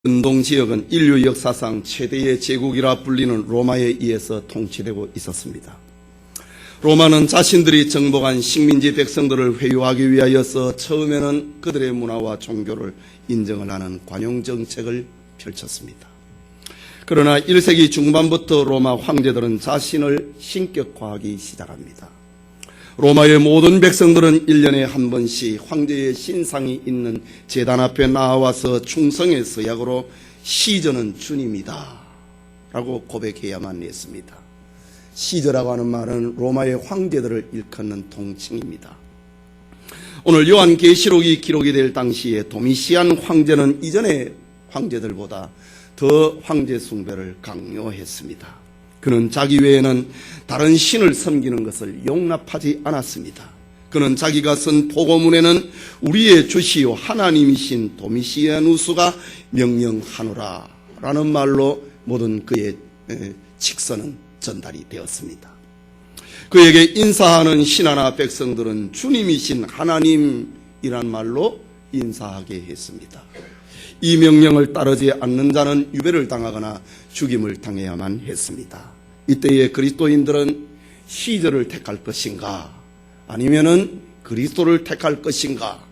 근동 지역은 인류 역사상 최대의 제국이라 불리는 로마에 의해서 통치되고 있었습니다. 로마는 자신들이 정복한 식민지 백성들을 회유하기 위하여서 처음에는 그들의 문화와 종교를 인정을 하는 관용 정책을 펼쳤습니다. 그러나 1세기 중반부터 로마 황제들은 자신을 신격화하기 시작합니다. 로마의 모든 백성들은 1년에 한 번씩 황제의 신상이 있는 제단 앞에 나와서 충성의 서약으로 시저는 주님이다 라고 고백해야만 했습니다. 시저라고 하는 말은 로마의 황제들을 일컫는 통칭입니다. 오늘 요한계시록이 기록이 될 당시에 도미시안 황제는 이전의 황제들보다 더 황제 숭배를 강요했습니다. 그는 자기 외에는 다른 신을 섬기는 것을 용납하지 않았습니다. 그는 자기가 쓴 보고문에는 우리의 주시요 하나님이신 도미시아누스가 명령하노라 라는 말로 모든 그의 직선은 전달이 되었습니다. 그에게 인사하는 신하나 백성들은 주님이신 하나님이란 말로 인사하게 했습니다. 이 명령을 따르지 않는 자는 유배를 당하거나 죽임을 당해야만 했습니다. 이때의 그리스도인들은 시저를 택할 것인가 아니면은 그리스도를 택할 것인가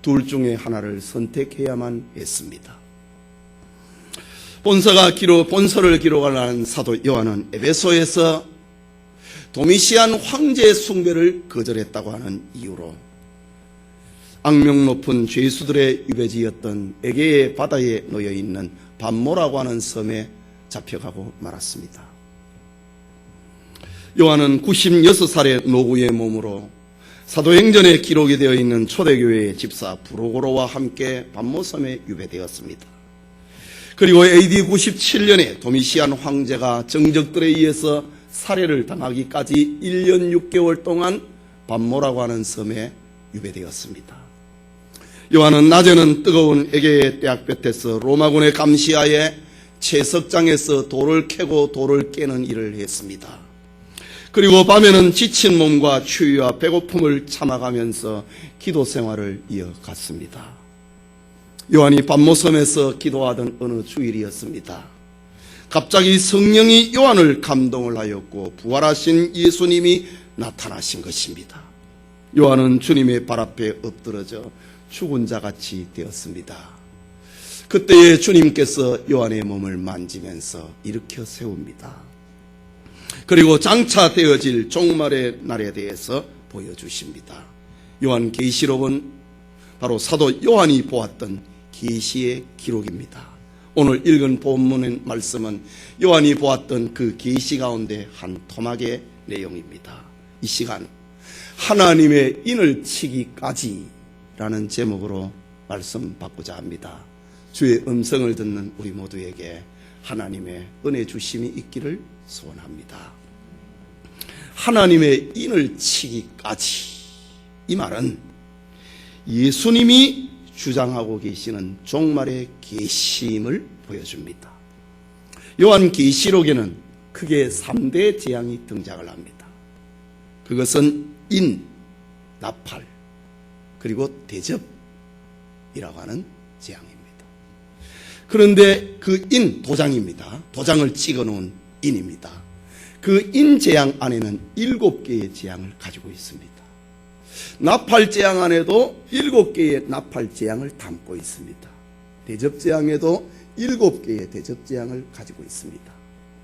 둘 중에 하나를 선택해야만 했습니다. 본서를 기록하는 사도 요한은 에베소에서 도미시안 황제의 숭배를 거절했다고 하는 이유로 악명 높은 죄수들의 유배지였던 에게의 바다에 놓여있는 반모라고 하는 섬에 잡혀가고 말았습니다. 요한은 96살의 노구의 몸으로 사도행전에 기록이 되어 있는 초대교회의 집사 브로고로와 함께 반모섬에 유배되었습니다. 그리고 AD 97년에 도미시안 황제가 정적들에 의해서 살해를 당하기까지 1년 6개월 동안 반모라고 하는 섬에 유배되었습니다. 요한은 낮에는 뜨거운 에게의 떼약볕에서 로마군의 감시하에 채석장에서 돌을 캐고 돌을 깨는 일을 했습니다. 그리고 밤에는 지친 몸과 추위와 배고픔을 참아가면서 기도 생활을 이어갔습니다. 요한이 반모섬에서 기도하던 어느 주일이었습니다. 갑자기 성령이 요한을 감동을 하였고 부활하신 예수님이 나타나신 것입니다. 요한은 주님의 발 앞에 엎드러져 죽은 자같이 되었습니다. 그때에 주님께서 요한의 몸을 만지면서 일으켜 세웁니다. 그리고 장차 되어질 종말의 날에 대해서 보여주십니다. 요한계시록은 바로 사도 요한이 보았던 계시의 기록입니다. 오늘 읽은 본문의 말씀은 요한이 보았던 그 계시 가운데 한 토막의 내용입니다. 이 시간 하나님의 인을 치기까지 라는 제목으로 말씀 받고자 합니다. 주의 음성을 듣는 우리 모두에게 하나님의 은혜 주심이 있기를 소원합니다. 하나님의 인을 치기까지, 이 말은 예수님이 주장하고 계시는 종말의 계심을 보여줍니다. 요한계시록에는 크게 3대 재앙이 등장을 합니다. 그것은 인, 나팔, 그리고 대접이라고 하는 재앙입니다. 그런데 그 인, 도장입니다. 도장을 찍어놓은 인입니다. 그 인 재앙 안에는 7개의 재앙을 가지고 있습니다. 나팔 재앙 안에도 7개의 나팔 재앙을 담고 있습니다. 대접 재앙에도 7개의 대접 재앙을 가지고 있습니다.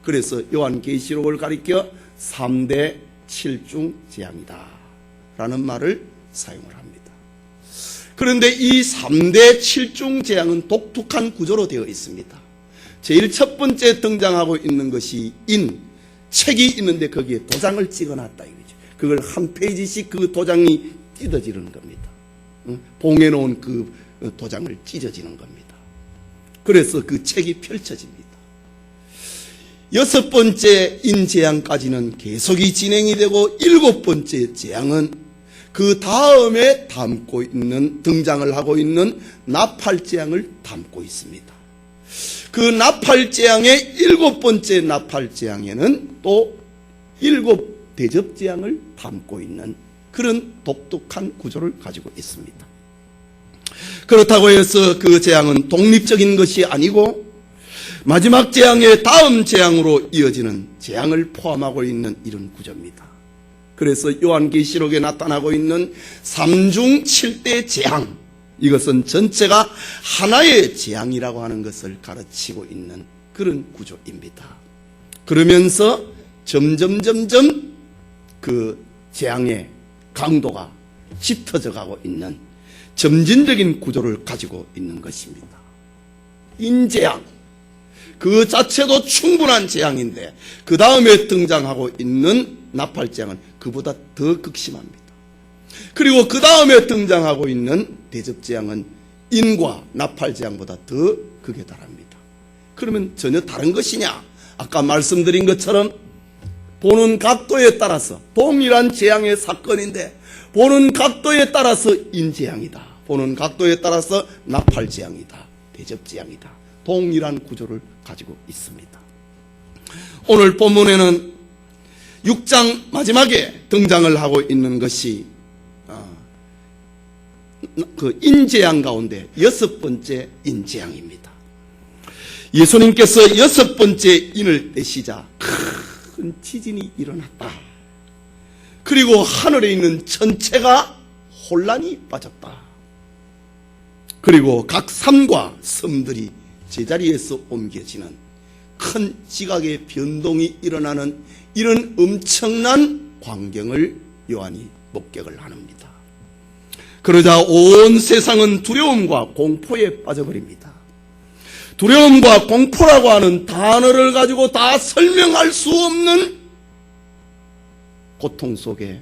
그래서 요한계시록을 가리켜 3대 7중 재앙이다 라는 말을 사용을 합니다. 그런데 이 3대 7중 재앙은 독특한 구조로 되어 있습니다. 제일 첫 번째 등장하고 있는 것이 인, 책이 있는데 거기에 도장을 찍어놨다 이거죠. 그걸 한 페이지씩 그 도장이 찢어지는 겁니다. 봉해 놓은 그 도장을 찢어지는 겁니다. 그래서 그 책이 펼쳐집니다. 6번째 인재앙까지는 계속이 진행이 되고 7번째 재앙은 그 다음에 등장을 하고 있는 나팔재앙을 담고 있습니다. 그 나팔재앙의 7번째 나팔재앙에는 또 7대접재앙을 담고 있는 그런 독특한 구조를 가지고 있습니다. 그렇다고 해서 그 재앙은 독립적인 것이 아니고 마지막 재앙의 다음 재앙으로 이어지는 재앙을 포함하고 있는 이런 구조입니다. 그래서 요한계시록에 나타나고 있는 3중 7대 재앙, 이것은 전체가 하나의 재앙이라고 하는 것을 가르치고 있는 그런 구조입니다. 그러면서 점점 그 재앙의 강도가 짙어져 가고 있는 점진적인 구조를 가지고 있는 것입니다. 인재앙, 그 자체도 충분한 재앙인데 그 다음에 등장하고 있는 나팔재앙은 그보다 더 극심합니다. 그리고 그 다음에 등장하고 있는 대접재앙은 인과 나팔재앙보다 더 극에 달합니다. 그러면 전혀 다른 것이냐? 아까 말씀드린 것처럼 보는 각도에 따라서 동일한 재앙의 사건인데 보는 각도에 따라서 인재앙이다, 보는 각도에 따라서 나팔재앙이다, 대접재앙이다, 동일한 구조를 가지고 있습니다. 오늘 본문에는 6장 마지막에 등장을 하고 있는 것이 그 인재앙 가운데 6번째 인재앙입니다. 예수님께서 6번째 인을 떼시자 큰 지진이 일어났다. 그리고 하늘에 있는 전체가 혼란이 빠졌다. 그리고 각 산과 섬들이 제자리에서 옮겨지는 큰 지각의 변동이 일어나는 이런 엄청난 광경을 요한이 목격을 합니다. 그러자 온 세상은 두려움과 공포에 빠져버립니다. 두려움과 공포라고 하는 단어를 가지고 다 설명할 수 없는 고통 속에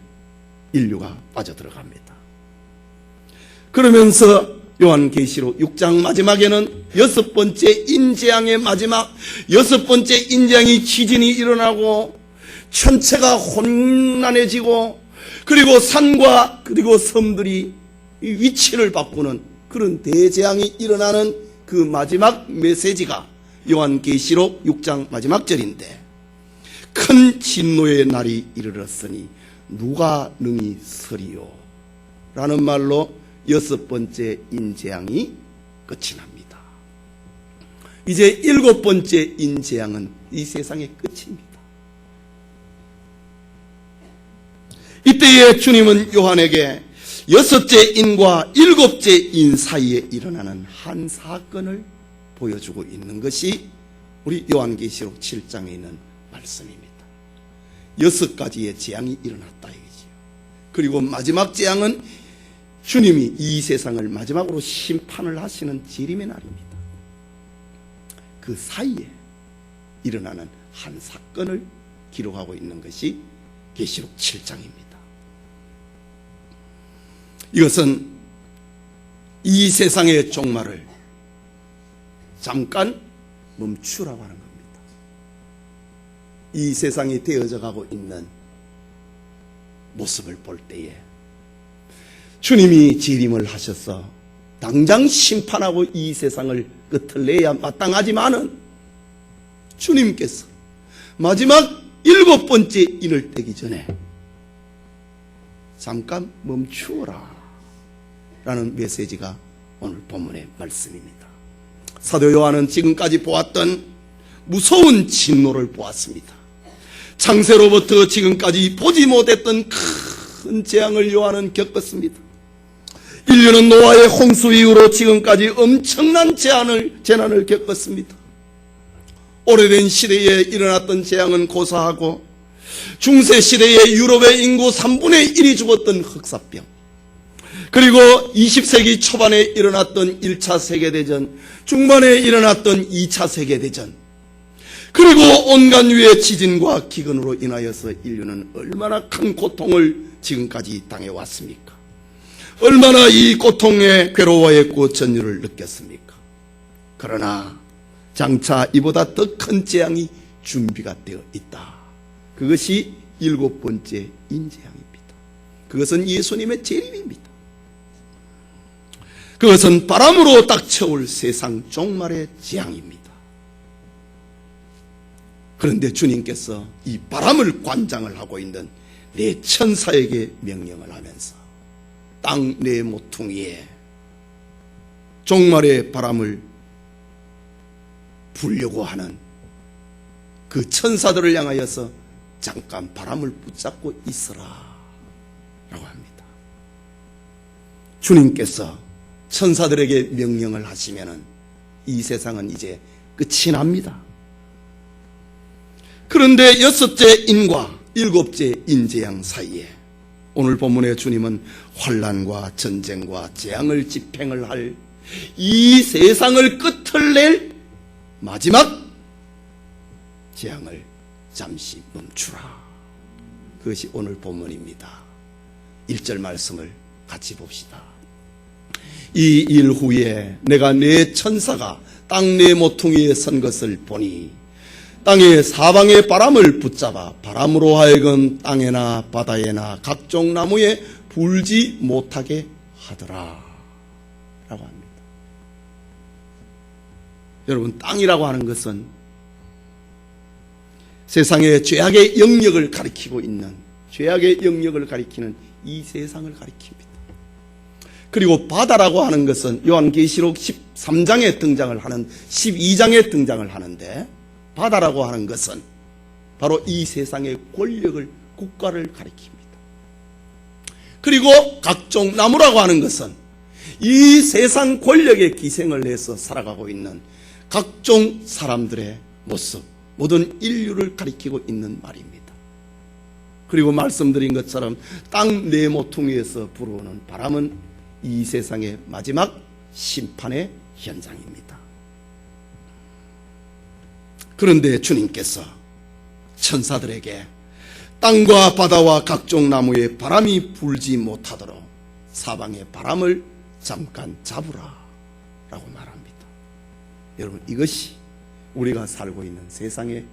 인류가 빠져들어갑니다. 그러면서 요한계시록 6장 마지막에는 6번째 인재앙의 마지막, 6번째 인재앙이 지진이 일어나고 천체가 혼란해지고 그리고 산과 그리고 섬들이 위치를 바꾸는 그런 대재앙이 일어나는 그 마지막 메시지가 요한계시록 6장 마지막 절인데, 큰 진노의 날이 이르렀으니 누가 능히 서리요? 라는 말로 6번째 인재앙이 끝이 납니다. 이제 7번째 인재앙은 이 세상의 끝입니다. 이때에 주님은 요한에게 6째 인과 7째 인 사이에 일어나는 한 사건을 보여주고 있는 것이 우리 요한계시록 7장에 있는 말씀입니다. 6가지의 재앙이 일어났다 이거지요. 그리고 마지막 재앙은 주님이 이 세상을 마지막으로 심판을 하시는 재림의 날입니다. 그 사이에 일어나는 한 사건을 기록하고 있는 것이 계시록 7장입니다. 이것은 이 세상의 종말을 잠깐 멈추라고 하는 겁니다. 이 세상이 되어져 가고 있는 모습을 볼 때에 주님이 재림을 하셔서 당장 심판하고 이 세상을 끝을 내야 마땅하지만은 주님께서 마지막 7번째 인을 떼기 전에 잠깐 멈추어라 라는 메시지가 오늘 본문의 말씀입니다. 사도 요한은 지금까지 보았던 무서운 진노를 보았습니다. 창세로부터 지금까지 보지 못했던 큰 재앙을 요한은 겪었습니다. 인류는 노아의 홍수 이후로 지금까지 엄청난 재난을 겪었습니다. 오래된 시대에 일어났던 재앙은 고사하고, 중세 시대에 유럽의 인구 3분의 1이 죽었던 흑사병, 그리고 20세기 초반에 일어났던 1차 세계대전, 중반에 일어났던 2차 세계대전, 그리고 온갖 유의 지진과 기근으로 인하여서 인류는 얼마나 큰 고통을 지금까지 당해왔습니까? 얼마나 이 고통에 괴로워했고 전율을 느꼈습니까? 그러나 장차 이보다 더 큰 재앙이 준비가 되어 있다. 그것이 7번째 인재앙입니다. 그것은 예수님의 재림입니다. 그것은 바람으로 닥쳐올 세상 종말의 재앙입니다. 그런데 주님께서 이 바람을 관장을 하고 있는 내 천사에게 명령을 하면서 땅 내 모퉁이에 종말의 바람을 불려고 하는 그 천사들을 향하여서 잠깐 바람을 붙잡고 있어라 라고 합니다. 주님께서 천사들에게 명령을 하시면은 이 세상은 이제 끝이 납니다. 그런데 여섯째 인과 일곱째 인재양 사이에 오늘 본문의 주님은 환난과 전쟁과 재앙을 집행을 할 이 세상을 끝을 낼 마지막 재앙을 잠시 멈추라. 그것이 오늘 본문입니다. 1절 말씀을 같이 봅시다. 이 일 후에 내가 내 천사가 땅 내 모퉁이에 선 것을 보니 땅의 사방의 바람을 붙잡아 바람으로 하여금 땅에나 바다에나 각종 나무에 불지 못하게 하더라 라고 합니다. 여러분, 땅이라고 하는 것은 세상의 죄악의 영역을 가리키고 있는, 죄악의 영역을 가리키는 이 세상을 가리킵니다. 그리고 바다라고 하는 것은 요한계시록 13장에 등장을 하는 12장에 등장을 하는데, 바다라고 하는 것은 바로 이 세상의 권력을, 국가를 가리킵니다. 그리고 각종 나무라고 하는 것은 이 세상 권력에 기생을 해서 살아가고 있는 각종 사람들의 모습, 모든 인류를 가리키고 있는 말입니다. 그리고 말씀드린 것처럼 땅 네 모퉁이에서 불어오는 바람은 이 세상의 마지막 심판의 현장입니다. 그런데 주님께서 천사들에게 땅과 바다와 각종 나무에 바람이 불지 못하도록 사방의 바람을 잠깐 잡으라 라고 말합니다. 여러분, 이것이 우리가 살고 있는 세상의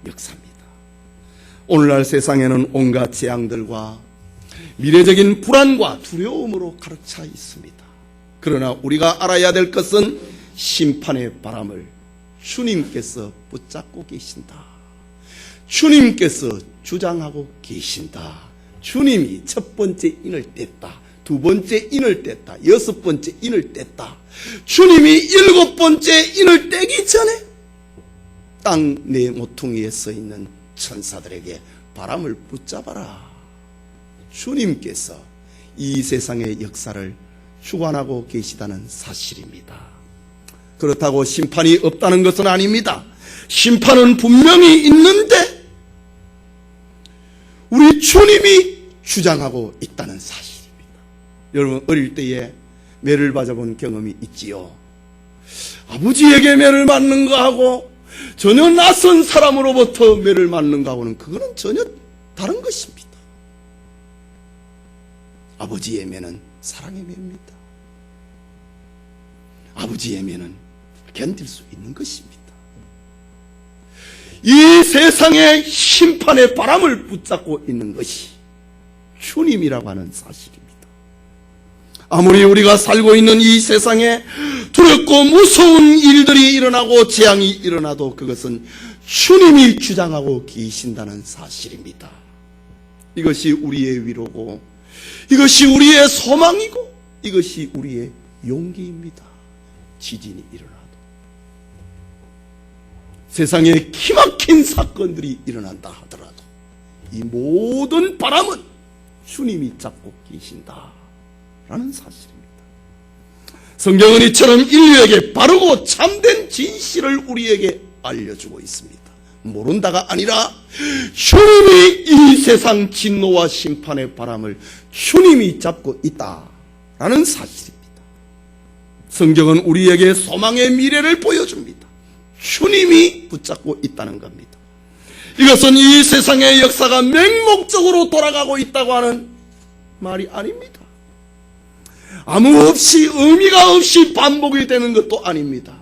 역사입니다. 오늘날 세상에는 온갖 재앙들과 미래적인 불안과 두려움으로 가득 차 있습니다. 그러나 우리가 알아야 될 것은 심판의 바람을 주님께서 붙잡고 계신다. 주님께서 주장하고 계신다. 주님이 첫 번째 인을 뗐다. 두 번째 인을 뗐다. 여섯 번째 인을 뗐다. 주님이 일곱 번째 인을 떼기 전에 땅 네 모퉁이에 서 있는 천사들에게 바람을 붙잡아라. 주님께서 이 세상의 역사를 주관하고 계시다는 사실입니다. 그렇다고 심판이 없다는 것은 아닙니다. 심판은 분명히 있는데 우리 주님이 주장하고 있다는 사실입니다. 여러분, 어릴 때에 매를 맞아본 경험이 있지요. 아버지에게 매를 맞는 거하고 전혀 낯선 사람으로부터 매를 맞는 거하고는 그거는 전혀 다른 것입니다. 아버지의 매는 사랑의 매입니다. 아버지의 매는 견딜 수 있는 것입니다. 이 세상의 심판의 바람을 붙잡고 있는 것이 주님이라고 하는 사실입니다. 아무리 우리가 살고 있는 이 세상에 두렵고 무서운 일들이 일어나고 재앙이 일어나도 그것은 주님이 주장하고 계신다는 사실입니다. 이것이 우리의 위로고, 이것이 우리의 소망이고, 이것이 우리의 용기입니다. 지진이 일어나도, 세상에 기막힌 사건들이 일어난다 하더라도 이 모든 바람은 주님이 잡고 계신다 라는 사실입니다. 성경은 이처럼 인류에게 바르고 참된 진실을 우리에게 알려주고 있습니다. 모른다가 아니라 주님이 이 세상 진노와 심판의 바람을 주님이 잡고 있다라는 사실입니다. 성경은 우리에게 소망의 미래를 보여줍니다. 주님이 붙잡고 있다는 겁니다. 이것은 이 세상의 역사가 맹목적으로 돌아가고 있다고 하는 말이 아닙니다. 아무 없이, 의미가 없이 반복이 되는 것도 아닙니다.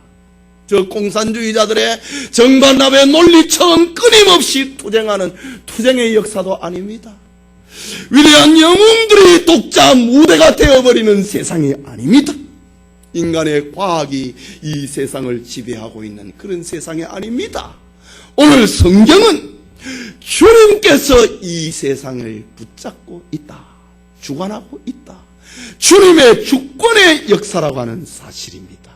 저 공산주의자들의 정반납의 논리처럼 끊임없이 투쟁하는 투쟁의 역사도 아닙니다. 위대한 영웅들이 독자 무대가 되어버리는 세상이 아닙니다. 인간의 과학이 이 세상을 지배하고 있는 그런 세상이 아닙니다. 오늘 성경은 주님께서 이 세상을 붙잡고 있다, 주관하고 있다, 주님의 주권의 역사라고 하는 사실입니다.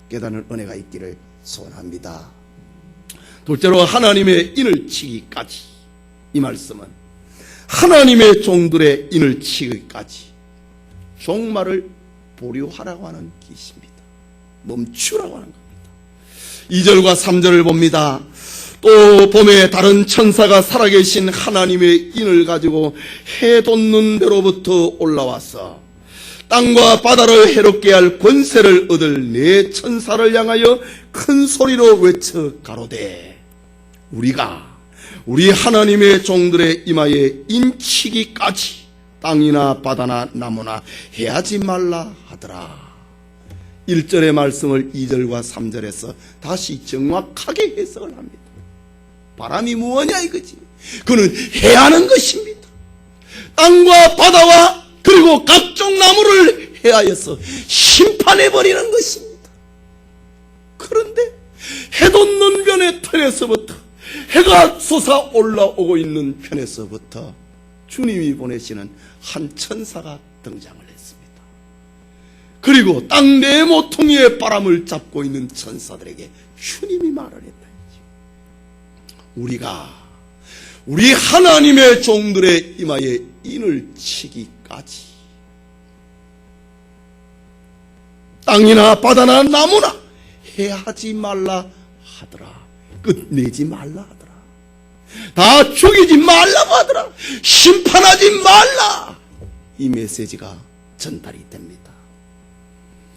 깨닫는 은혜가 있기를 소원합니다. 둘째로 하나님의 인을 치기까지, 이 말씀은 하나님의 종들의 인을 치기까지 종말을 보류하라고 하는 것입니다. 멈추라고 하는 겁니다. 2절과 3절을 봅니다. 또 봄에 다른 천사가 살아계신 하나님의 인을 가지고 해 돋는 데로부터 올라와서 땅과 바다를 해롭게 할 권세를 얻을 네 천사를 향하여 큰 소리로 외쳐 가로되 우리가 우리 하나님의 종들의 이마에 인치기까지 땅이나 바다나 나무나 해하지 말라 하더라. 1절의 말씀을 2절과 3절에서 다시 정확하게 해석을 합니다. 바람이 무엇이냐 이거지. 그는 해하는 것입니다. 땅과 바다와 그리고 각종 나무를 해하여서 심판해버리는 것입니다. 그런데 해돋는 변의 편에서부터 해가 솟아 올라오고 있는 편에서부터 주님이 보내시는 한 천사가 등장을 했습니다. 그리고 땅 네 모퉁이의 바람을 잡고 있는 천사들에게 주님이 말을 했다. 우리가 우리 하나님의 종들의 이마에 인을 치기까지 땅이나 바다나 나무나 해하지 말라 하더라. 끝내지 말라 하더라. 다 죽이지 말라고 하더라. 심판하지 말라. 이 메시지가 전달이 됩니다.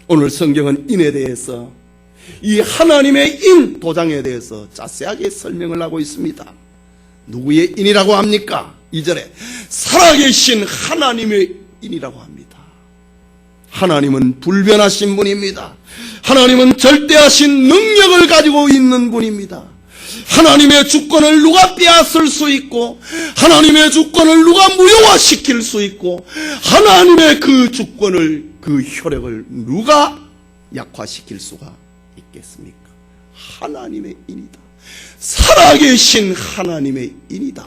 오늘 성경은 인에 대해서, 이 하나님의 인 도장에 대해서 자세하게 설명을 하고 있습니다. 누구의 인이라고 합니까? 2절에 살아계신 하나님의 인이라고 합니다. 하나님은 불변하신 분입니다. 하나님은 절대하신 능력을 가지고 있는 분입니다. 하나님의 주권을 누가 빼앗을 수 있고, 하나님의 주권을 누가 무효화시킬 수 있고, 하나님의 그 주권을, 그 효력을 누가 약화시킬 수가 있겠습니까? 하나님의 인이다. 살아계신 하나님의 인이다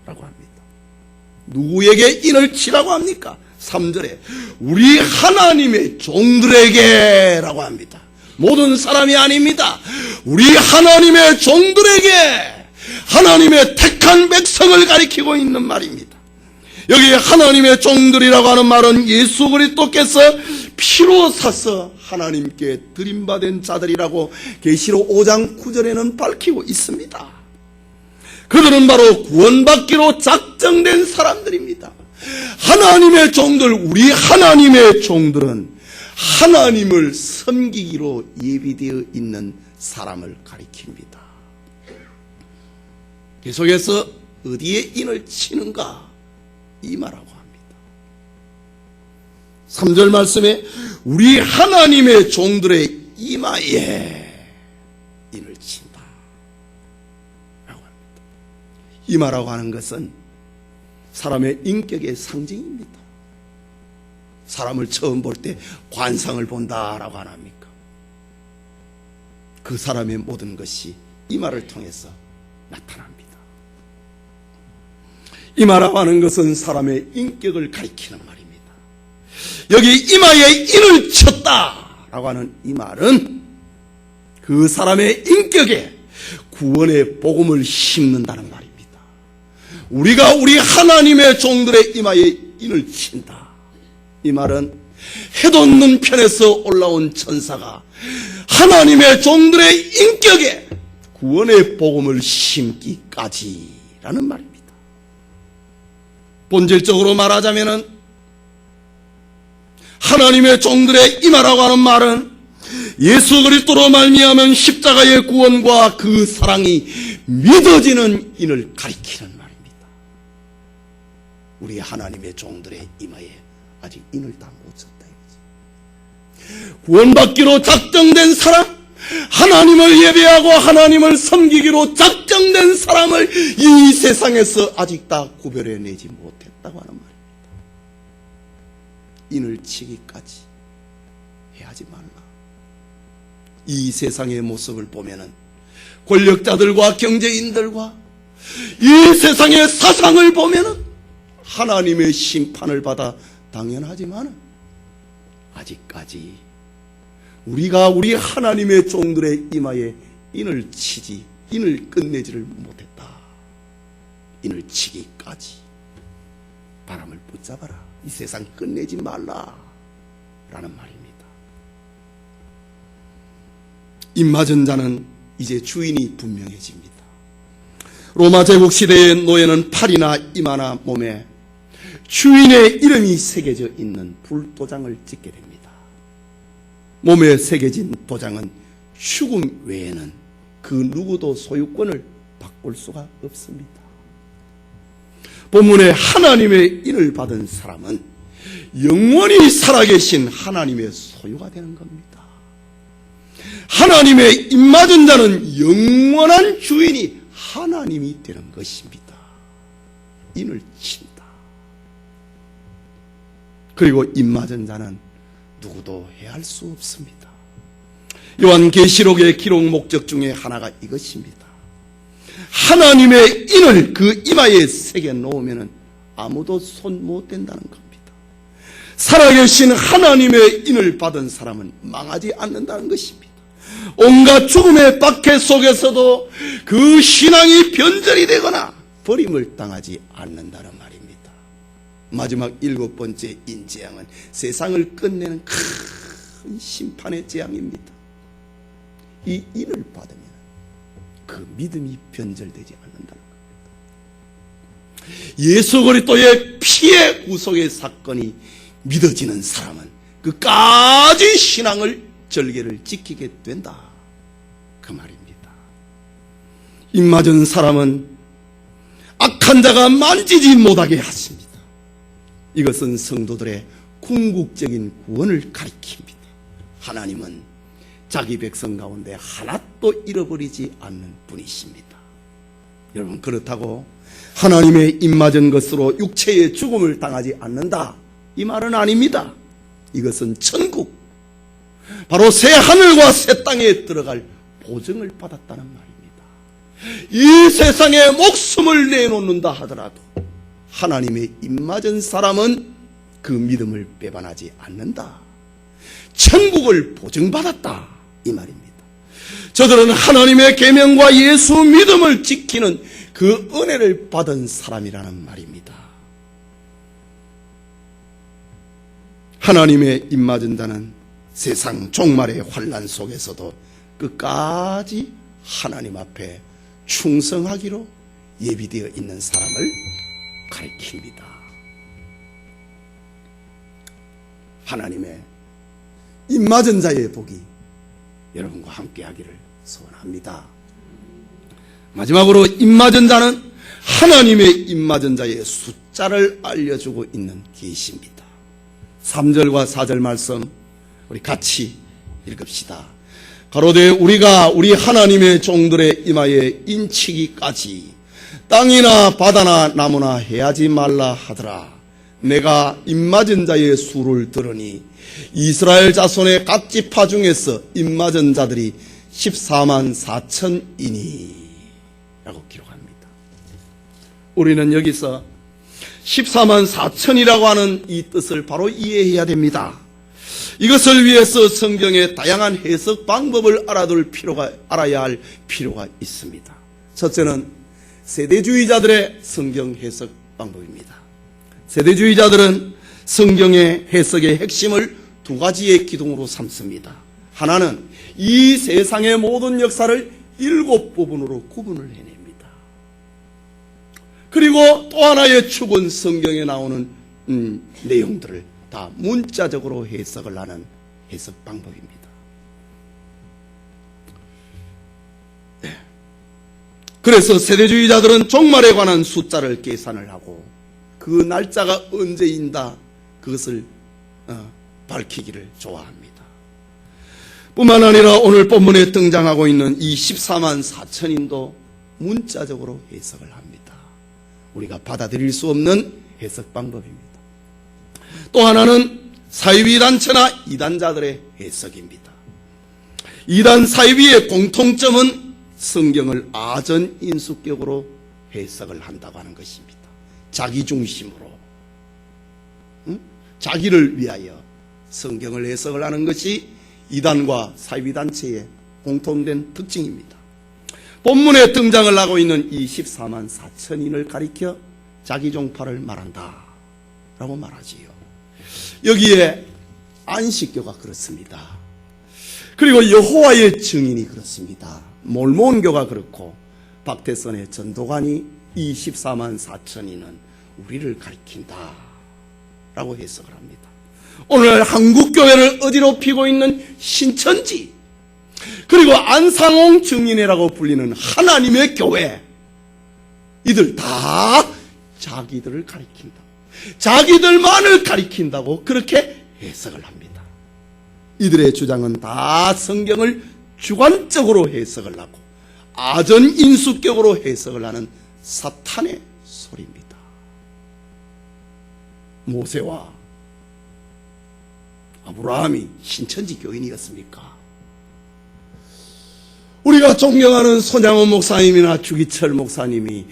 라고 합니다. 누구에게 인을 치라고 합니까? 3절에 우리 하나님의 종들에게 라고 합니다. 모든 사람이 아닙니다. 우리 하나님의 종들에게, 하나님의 택한 백성을 가리키고 있는 말입니다. 여기 하나님의 종들이라고 하는 말은 예수 그리스도께서 피로 사서 하나님께 드림받은 자들이라고 계시록 5장 9절에는 밝히고 있습니다. 그들은 바로 구원받기로 작정된 사람들입니다. 하나님의 종들, 우리 하나님의 종들은 하나님을 섬기기로 예비되어 있는 사람을 가리킵니다. 계속해서 어디에 인을 치는가? 이 말하고 합니다. 3절 말씀에 우리 하나님의 종들의 이마에 인을 친다 라고 합니다. 이마라고 하는 것은 사람의 인격의 상징입니다. 사람을 처음 볼 때 관상을 본다라고 안 합니까? 그 사람의 모든 것이 이마를 통해서 나타납니다. 이마라고 하는 것은 사람의 인격을 가리키는 말입니다. 여기 이마에 인을 쳤다라고 하는 이 말은 그 사람의 인격에 구원의 복음을 심는다는 말입니다. 우리가 우리 하나님의 종들의 이마에 인을 친다. 이 말은 해돋는 편에서 올라온 천사가 하나님의 종들의 인격에 구원의 복음을 심기까지라는 말입니다. 본질적으로 말하자면은 하나님의 종들의 이마라고 하는 말은 예수 그리스도로 말미암은 십자가의 구원과 그 사랑이 믿어지는 인을 가리키는 말입니다. 우리 하나님의 종들의 이마에 아직 인을 다 못 쳤다 이거지. 구원받기로 작정된 사람, 하나님을 예배하고 하나님을 섬기기로 작정된 사람을 이 세상에서 아직 다 구별해내지 못했다고 하는 말입니다. 인을 치기까지 해하지 말라. 이 세상의 모습을 보면은 권력자들과 경제인들과 이 세상의 사상을 보면은 하나님의 심판을 받아 당연하지만 아직까지 우리가 우리 하나님의 종들의 이마에 인을 치지, 인을 끝내지를 못했다. 인을 치기까지 바람을 붙잡아라. 이 세상 끝내지 말라 라는 말입니다. 입맞은 자는 이제 주인이 분명해집니다. 로마 제국 시대의 노예는 팔이나 이마나 몸에 주인의 이름이 새겨져 있는 불도장을 찍게 됩니다. 몸에 새겨진 도장은 죽음 외에는 그 누구도 소유권을 바꿀 수가 없습니다. 본문에 하나님의 인을 받은 사람은 영원히 살아계신 하나님의 소유가 되는 겁니다. 하나님의 입맞은 자는 영원한 주인이 하나님이 되는 것입니다. 인을 친다. 그리고 입맞은 자는 누구도 해할 수 없습니다. 요한계시록의 기록 목적 중에 하나가 이것입니다. 하나님의 인을 그 이마에 새겨 놓으면 아무도 손 못 댄다는 겁니다. 살아계신 하나님의 인을 받은 사람은 망하지 않는다는 것입니다. 온갖 죽음의 박해 속에서도 그 신앙이 변절이 되거나 버림을 당하지 않는다는 말입니다. 마지막 7번째 인재앙은 세상을 끝내는 큰 심판의 재앙입니다. 이 인을 받으면 그 믿음이 변절되지 않는다는 겁니다. 예수 그리스도의 피의 구속의 사건이 믿어지는 사람은 끝까지 신앙을 절개를 지키게 된다. 그 말입니다. 입맞은 사람은 악한 자가 만지지 못하게 하십니다. 이것은 성도들의 궁극적인 구원을 가리킵니다. 하나님은 자기 백성 가운데 하나도 잃어버리지 않는 분이십니다. 여러분, 그렇다고 하나님의 입맞은 것으로 육체의 죽음을 당하지 않는다, 이 말은 아닙니다. 이것은 천국, 바로 새 하늘과 새 땅에 들어갈 보증을 받았다는 말입니다. 이 세상에 목숨을 내놓는다 하더라도 하나님의 입맞은 사람은 그 믿음을 배반하지 않는다. 천국을 보증받았다, 이 말입니다. 저들은 하나님의 계명과 예수 믿음을 지키는 그 은혜를 받은 사람이라는 말입니다. 하나님의 입맞은 자는 세상 종말의 환난 속에서도 끝까지 하나님 앞에 충성하기로 예비되어 있는 사람을 가리킵니다. 하나님의 입맞은 자의 복이 여러분과 함께하기를 소원합니다. 마지막으로 입맞은 자는 하나님의 입맞은 자의 숫자를 알려주고 있는 계시입니다. 3절과 4절 말씀 우리 같이 읽읍시다. 가로되 우리가 우리 하나님의 종들의 이마에 인치기까지 땅이나 바다나 나무나 해하지 말라 하더라. 내가 입맞은 자의 수를 들으니 이스라엘 자손의 각 지파 중에서 입맞은 자들이 14만 4천이니 라고 기록합니다. 우리는 여기서 14만 4천이라고 하는 이 뜻을 바로 이해해야 됩니다. 이것을 위해서 성경의 다양한 해석 방법을 알아야 할 필요가 있습니다. 첫째는 세대주의자들의 성경 해석 방법입니다. 세대주의자들은 성경의 해석의 핵심을 두 가지의 기둥으로 삼습니다. 하나는 이 세상의 모든 역사를 7부분으로 구분을 해냅니다. 그리고 또 하나의 축은 성경에 나오는 내용들을 다 문자적으로 해석을 하는 해석 방법입니다. 네. 그래서 세대주의자들은 종말에 관한 숫자를 계산을 하고 그 날짜가 언제인다 그것을 밝히기를 좋아합니다. 뿐만 아니라 오늘 본문에 등장하고 있는 이 14만 4천인도 문자적으로 해석을 합니다. 우리가 받아들일 수 없는 해석 방법입니다. 또 하나는 사이비 단체나 이단자들의 해석입니다. 이단 사이비의 공통점은 성경을 아전인수격으로 해석을 한다고 하는 것입니다. 자기 중심으로 자기를 위하여 성경을 해석을 하는 것이 이단과 사이비단체의 공통된 특징입니다. 본문에 등장을 하고 있는 이 14만 4천인을 가리켜 자기 종파를 말한다 라고 말하지요. 여기에 안식교가 그렇습니다. 그리고 여호와의 증인이 그렇습니다. 몰몬교가 그렇고 박태선의 전도관이 이 14만 4천인은 우리를 가리킨다 라고 해석을 합니다. 오늘 한국교회를 어지럽히고 있는 신천지, 그리고 안상홍 증인회라고 불리는 하나님의 교회, 이들 다 자기들을 가리킨다, 자기들만을 가리킨다고 그렇게 해석을 합니다. 이들의 주장은 다 성경을 주관적으로 해석을 하고 아전인수격으로 해석을 하는 사탄의 소리입니다. 모세와 아브라함이 신천지 교인이었습니까? 우리가 존경하는 손양원 목사님이나 주기철 목사님이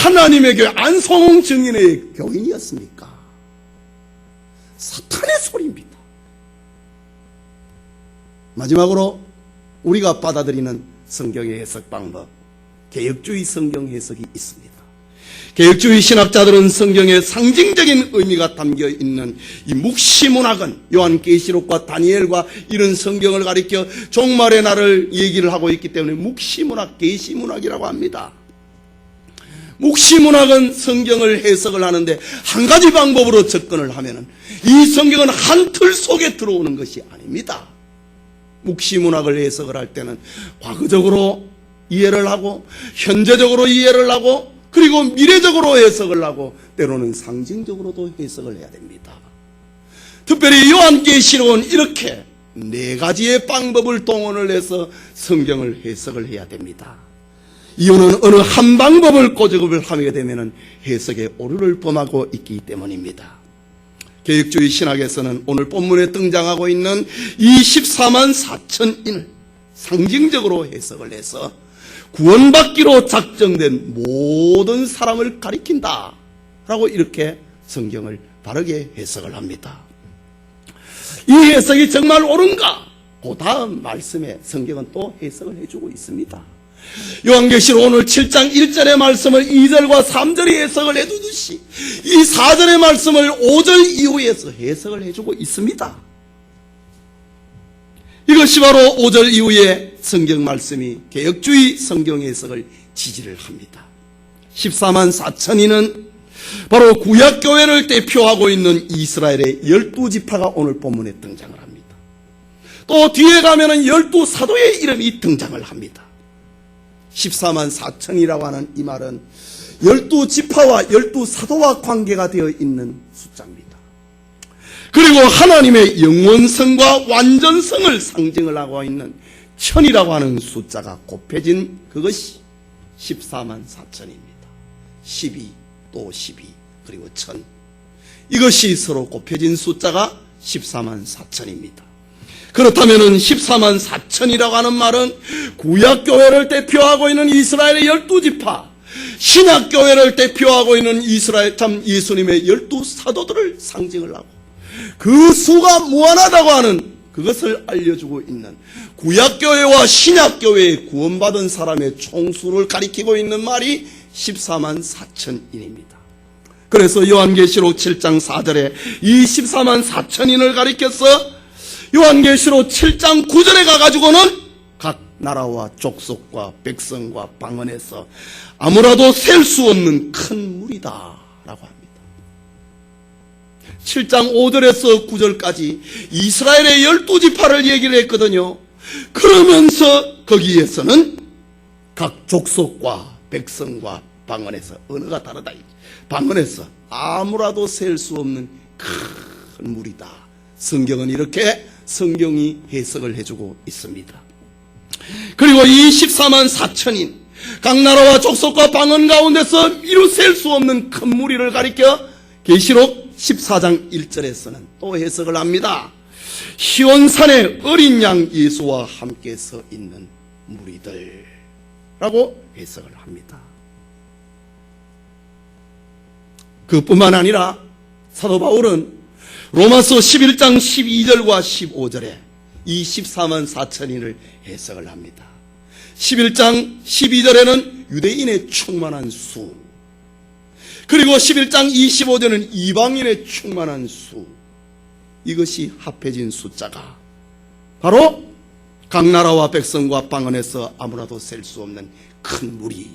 하나님의 교회 안성홍 증인의 교인이었습니까? 사탄의 소리입니다. 마지막으로 우리가 받아들이는 성경의 해석 방법, 개혁주의 성경 해석이 있습니다. 개혁주의 신학자들은 성경의 상징적인 의미가 담겨있는 이 묵시문학은 요한계시록과 다니엘과 이런 성경을 가리켜 종말의 날을 얘기를 하고 있기 때문에 묵시문학, 계시문학이라고 합니다. 묵시문학은 성경을 해석을 하는데 한 가지 방법으로 접근을 하면은 이 성경은 한 틀 속에 들어오는 것이 아닙니다. 묵시문학을 해석을 할 때는 과거적으로 이해를 하고 현재적으로 이해를 하고 그리고 미래적으로 해석을 하고 때로는 상징적으로도 해석을 해야 됩니다. 특별히 요한계시록은 이렇게 네 가지의 방법을 동원을 해서 성경을 해석을 해야 됩니다. 이유는 어느 한 방법을 꼬집을 하게 되면 해석의 오류를 범하고 있기 때문입니다. 개혁주의 신학에서는 오늘 본문에 등장하고 있는 이 14만 4천인을 상징적으로 해석을 해서 구원받기로 작정된 모든 사람을 가리킨다 라고 이렇게 성경을 바르게 해석을 합니다. 이 해석이 정말 옳은가? 그 다음 말씀에 성경은 또 해석을 해주고 있습니다. 요한계시록 오늘 7장 1절의 말씀을 2절과 3절이 해석을 해두듯이 이 4절의 말씀을 5절 이후에서 해석을 해주고 있습니다. 이것이 바로 5절 이후에 성경 말씀이 개혁주의 성경 해석을 지지를 합니다. 14만 4천인은 바로 구약교회를 대표하고 있는 이스라엘의 12지파가 오늘 본문에 등장을 합니다. 또 뒤에 가면은 12사도의 이름이 등장을 합니다. 14만 4천이라고 하는 이 말은 12지파와 12사도와 관계가 되어 있는 숫자입니다. 그리고 하나님의 영원성과 완전성을 상징을 하고 있는 천이라고 하는 숫자가 곱해진 그것이 14만 4천입니다. 12, 또 12, 그리고 1000. 이것이 서로 곱해진 숫자가 14만 4천입니다. 그렇다면 14만 4천이라고 하는 말은 구약교회를 대표하고 있는 이스라엘의 12지파, 신약교회를 대표하고 있는 이스라엘 참 예수님의 12사도들을 상징을 하고 그 수가 무한하다고 하는 그것을 알려주고 있는 구약교회와 신약교회의 구원받은 사람의 총수를 가리키고 있는 말이 14만 4천인입니다. 그래서 요한계시록 7장 4절에 이 14만 4천인을 가리켜서 요한계시록 7장 9절에 가가지고는 각 나라와 족속과 백성과 방언에서 아무라도 셀 수 없는 큰 물이다 라고 합니다. 7장 5절에서 9절까지 이스라엘의 12지파를 얘기를 했거든요. 그러면서 거기에서는 각 족속과 백성과 방언에서 언어가 다르다. 방언에서 아무라도 셀 수 없는 큰 물이다. 성경은 이렇게 성경이 해석을 해주고 있습니다. 그리고 이 14만 4천인 각 나라와 족속과 방언 가운데서 이루 셀 수 없는 큰 무리를 가리켜 계시록 14장 1절에서는 또 해석을 합니다. 시온산에 어린 양 예수와 함께 서 있는 무리들 라고 해석을 합니다. 그뿐만 아니라 사도 바울은 로마서 11장 12절과 15절에 이 14만 4천인을 해석을 합니다. 11장 12절에는 유대인의 충만한 수, 그리고 11장 25절은 이방인의 충만한 수, 이것이 합해진 숫자가 바로 각 나라와 백성과 방언에서 아무나도 셀 수 없는 큰 무리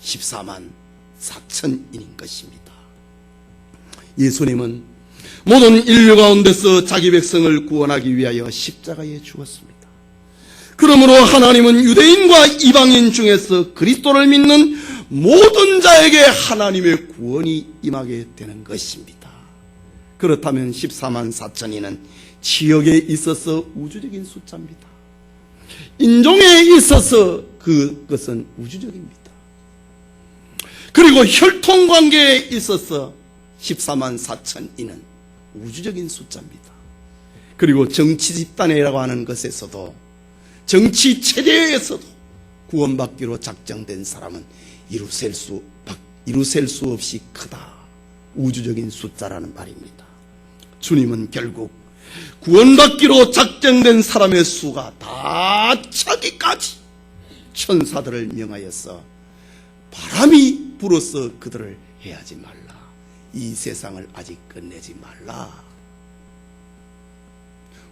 14만 4천인인 것입니다. 예수님은 모든 인류 가운데서 자기 백성을 구원하기 위하여 십자가에 죽었습니다. 그러므로 하나님은 유대인과 이방인 중에서 그리스도를 믿는 모든 자에게 하나님의 구원이 임하게 되는 것입니다. 그렇다면 14만 4천이는 지역에 있어서 우주적인 숫자입니다. 인종에 있어서 그것은 우주적입니다. 그리고 혈통관계에 있어서 14만 4천이는 우주적인 숫자입니다. 그리고 정치 집단이라고 하는 것에서도, 정치 체제에서도 구원받기로 작정된 사람은 이루셀 수 없이 크다, 우주적인 숫자라는 말입니다. 주님은 결국 구원받기로 작정된 사람의 수가 다 차기까지 천사들을 명하여서 바람이 불어서 그들을 해하지 말라, 이 세상을 아직 끝내지 말라.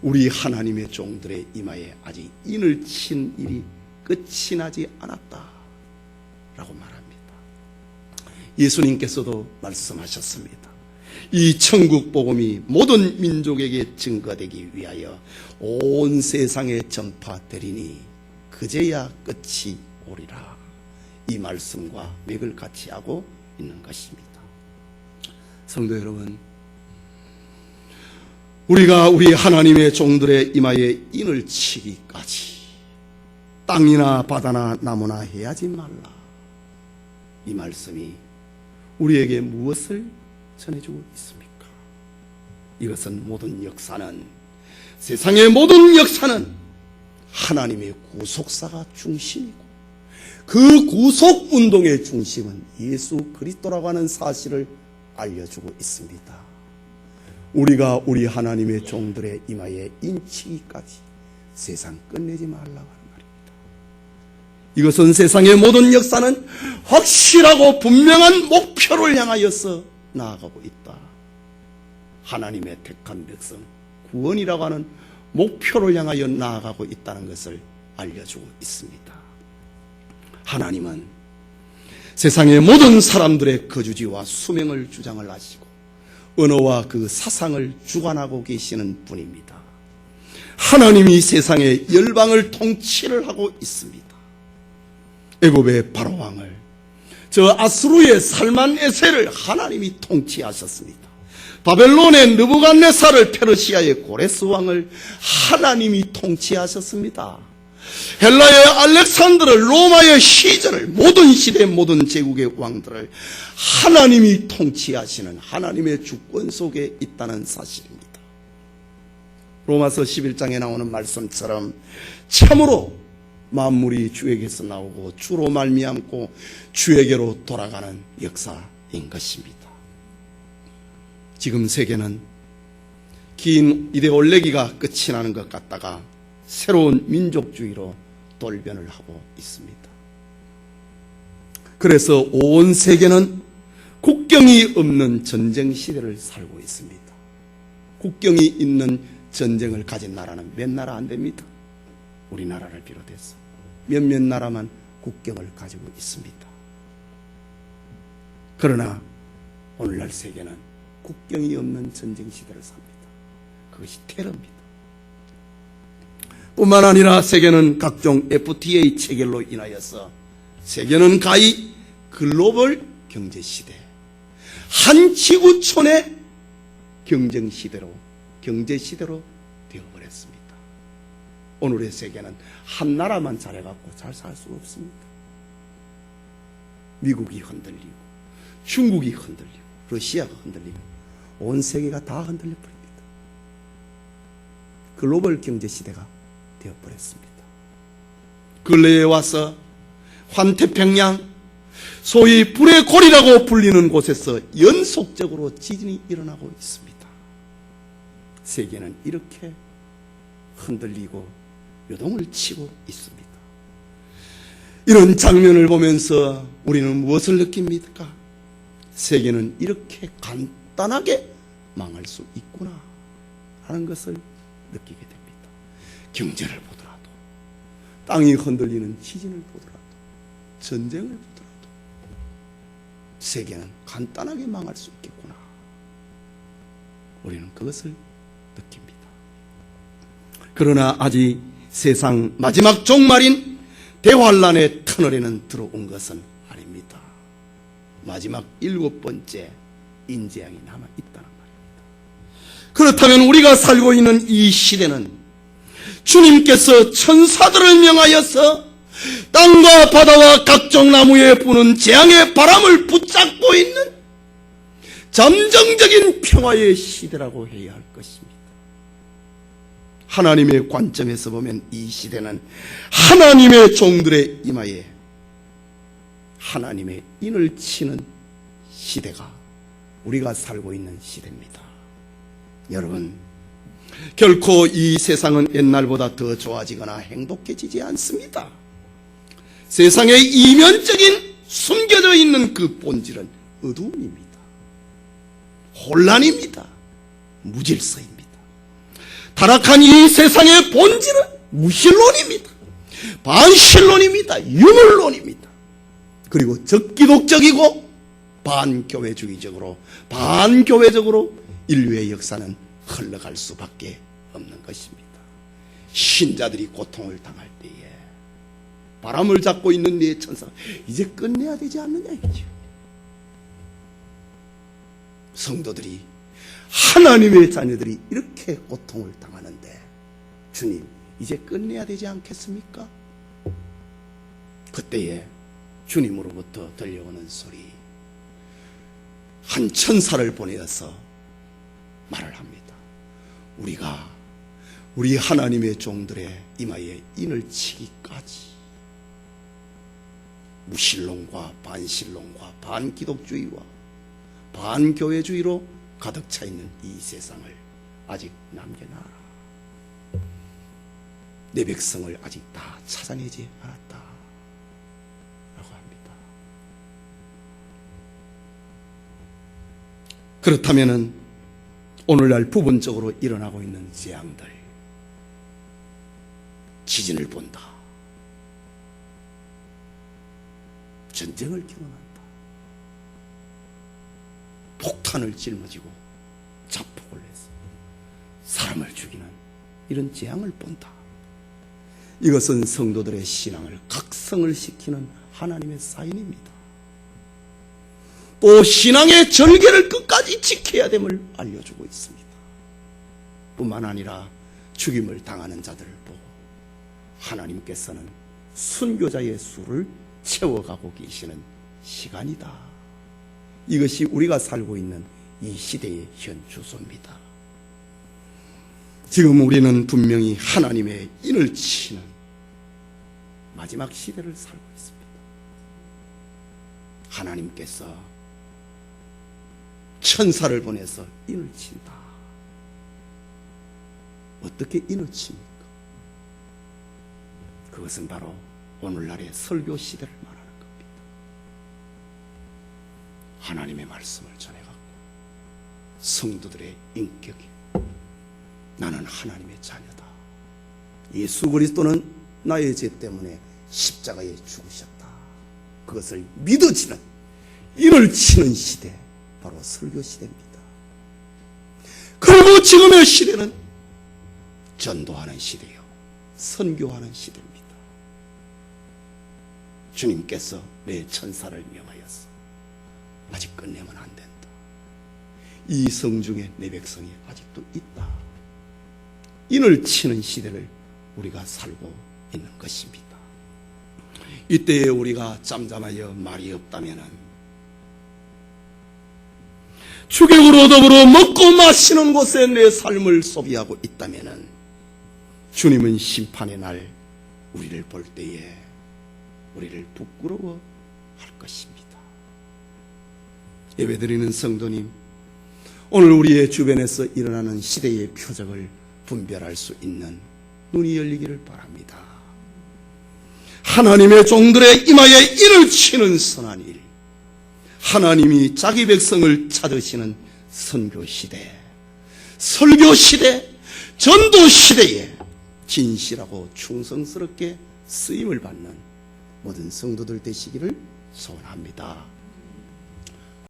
우리 하나님의 종들의 이마에 아직 인을 친 일이 끝이 나지 않았다 라고 말합니다. 예수님께서도 말씀하셨습니다. 이 천국 복음이 모든 민족에게 증거되기 위하여 온 세상에 전파되리니 그제야 끝이 오리라. 이 말씀과 맥을 같이 하고 있는 것입니다. 성도 여러분, 우리가 우리 하나님의 종들의 이마에 인을 치기까지 땅이나 바다나 나무나 해하지 말라, 이 말씀이 우리에게 무엇을 전해주고 있습니까? 이것은 모든 역사는, 세상의 모든 역사는 하나님의 구속사가 중심이고, 그 구속운동의 중심은 예수 그리스도라고 하는 사실을 알려주고 있습니다. 우리가 우리 하나님의 종들의 이마에 인치기까지 세상 끝내지 말라고 하는 말입니다. 이것은 세상의 모든 역사는 확실하고 분명한 목표를 향하여서 나아가고 있다. 하나님의 택한 백성, 구원이라고 하는 목표를 향하여 나아가고 있다는 것을 알려주고 있습니다. 하나님은 세상의 모든 사람들의 거주지와 수명을 주장을 하시고 언어와 그 사상을 주관하고 계시는 분입니다. 하나님이 세상의 열방을 통치를 하고 있습니다. 애굽의 바로왕을, 저 아수르의 살만에셀을 하나님이 통치하셨습니다. 바벨론의 느부갓네살을, 페르시아의 고레스 왕을 하나님이 통치하셨습니다. 헬라의 알렉산더를, 로마의 시저를, 모든 시대 모든 제국의 왕들을 하나님이 통치하시는 하나님의 주권 속에 있다는 사실입니다. 로마서 11장에 나오는 말씀처럼 참으로 만물이 주에게서 나오고 주로 말미암고 주에게로 돌아가는 역사인 것입니다. 지금 세계는 긴 이데올레기가 끝이 나는 것 같다가 새로운 민족주의로 돌변을 하고 있습니다. 그래서 온 세계는 국경이 없는 전쟁 시대를 살고 있습니다. 국경이 있는 전쟁을 가진 나라는 몇 나라 안 됩니다. 우리나라를 비롯해서 몇몇 나라만 국경을 가지고 있습니다. 그러나 오늘날 세계는 국경이 없는 전쟁 시대를 삽니다. 그것이 테러입니다. 뿐만 아니라 세계는 각종 FTA 체결로 인하여서 세계는 가히 글로벌 경제시대, 한 지구촌의 경쟁시대로 되어버렸습니다. 오늘의 세계는 한 나라만 잘해갖고 잘 살 수 없습니다. 미국이 흔들리고 중국이 흔들리고 러시아가 흔들리고 온 세계가 다 흔들려버립니다. 글로벌 경제시대가 되어버렸습니다. 근래에 와서 환태평양, 소위 불의 골이라고 불리는 곳에서 연속적으로 지진이 일어나고 있습니다. 세계는 이렇게 흔들리고 요동을 치고 있습니다. 이런 장면을 보면서 우리는 무엇을 느낍니까? 세계는 이렇게 간단하게 망할 수 있구나 하는 것을 느끼게 됩니다. 경제를 보더라도, 땅이 흔들리는 지진을 보더라도, 전쟁을 보더라도 세계는 간단하게 망할 수 있겠구나. 우리는 그것을 느낍니다. 그러나 아직 세상 마지막 종말인 대환란의 터널에는 들어온 것은 아닙니다. 마지막 7번째 인재앙이 남아있다는 말입니다. 그렇다면 우리가 살고 있는 이 시대는 주님께서 천사들을 명하여서 땅과 바다와 각종 나무에 부는 재앙의 바람을 붙잡고 있는 잠정적인 평화의 시대라고 해야 할 것입니다. 하나님의 관점에서 보면 이 시대는 하나님의 종들의 이마에 하나님의 인을 치는 시대가 우리가 살고 있는 시대입니다. 여러분, 결코 이 세상은 옛날보다 더 좋아지거나 행복해지지 않습니다. 세상의 이면적인 숨겨져 있는 그 본질은 어두움입니다. 혼란입니다. 무질서입니다. 타락한 이 세상의 본질은 무신론입니다. 반신론입니다. 유물론입니다. 그리고 적기독적이고 반교회적으로 인류의 역사는 흘러갈 수밖에 없는 것입니다. 신자들이 고통을 당할 때에 바람을 잡고 있는 네 천사가 이제 끝내야 되지 않느냐 이거죠. 성도들이, 하나님의 자녀들이 이렇게 고통을 당하는데 주님 이제 끝내야 되지 않겠습니까? 그때에 주님으로부터 들려오는 소리, 한 천사를 보내어서 말을 합니다. 우리가 우리 하나님의 종들의 이마에 인을 치기까지 무신론과 반신론과 반기독주의와 반교회주의로 가득 차 있는 이 세상을 아직 남겨놔라. 내 백성을 아직 다 찾아내지 않았다 라고 합니다. 그렇다면 오늘날 부분적으로 일어나고 있는 재앙들, 지진을 본다, 전쟁을 경험한다, 폭탄을 짊어지고 자폭을 해서 사람을 죽이는 이런 재앙을 본다. 이것은 성도들의 신앙을 각성을 시키는 하나님의 사인입니다. 또 신앙의 절개를 끝까지 지켜야 됨을 알려주고 있습니다. 뿐만 아니라 죽임을 당하는 자들을 보고 하나님께서는 순교자의 수를 채워가고 계시는 시간이다. 이것이 우리가 살고 있는 이 시대의 현 주소입니다. 지금 우리는 분명히 하나님의 인을 치는 마지막 시대를 살고 있습니다. 하나님께서 천사를 보내서 인을 친다. 어떻게 인을 칩니까? 그것은 바로 오늘날의 설교 시대를 말하는 겁니다. 하나님의 말씀을 전해갖고 성도들의 인격에 나는 하나님의 자녀다. 예수 그리스도는 나의 죄 때문에 십자가에 죽으셨다. 그것을 믿어지는, 인을 치는 시대, 바로 설교 시대입니다. 그리고 지금의 시대는 전도하는 시대요, 선교하는 시대입니다. 주님께서 내 천사를 명하여서 아직 끝내면 안 된다. 이 성중에 내 백성이 아직도 있다. 인을 치는 시대를 우리가 살고 있는 것입니다. 이때에 우리가 잠잠하여 말이 없다면, 주객으로 더불어 먹고 마시는 곳에 내 삶을 소비하고 있다면, 주님은 심판의 날 우리를 볼 때에 우리를 부끄러워 할 것입니다. 예배드리는 성도님, 오늘 우리의 주변에서 일어나는 시대의 표적을 분별할 수 있는 눈이 열리기를 바랍니다. 하나님의 종들의 이마에 인을 치는 선한 일, 하나님이 자기 백성을 찾으시는 선교시대, 설교시대, 전도시대에 진실하고 충성스럽게 쓰임을 받는 모든 성도들 되시기를 소원합니다.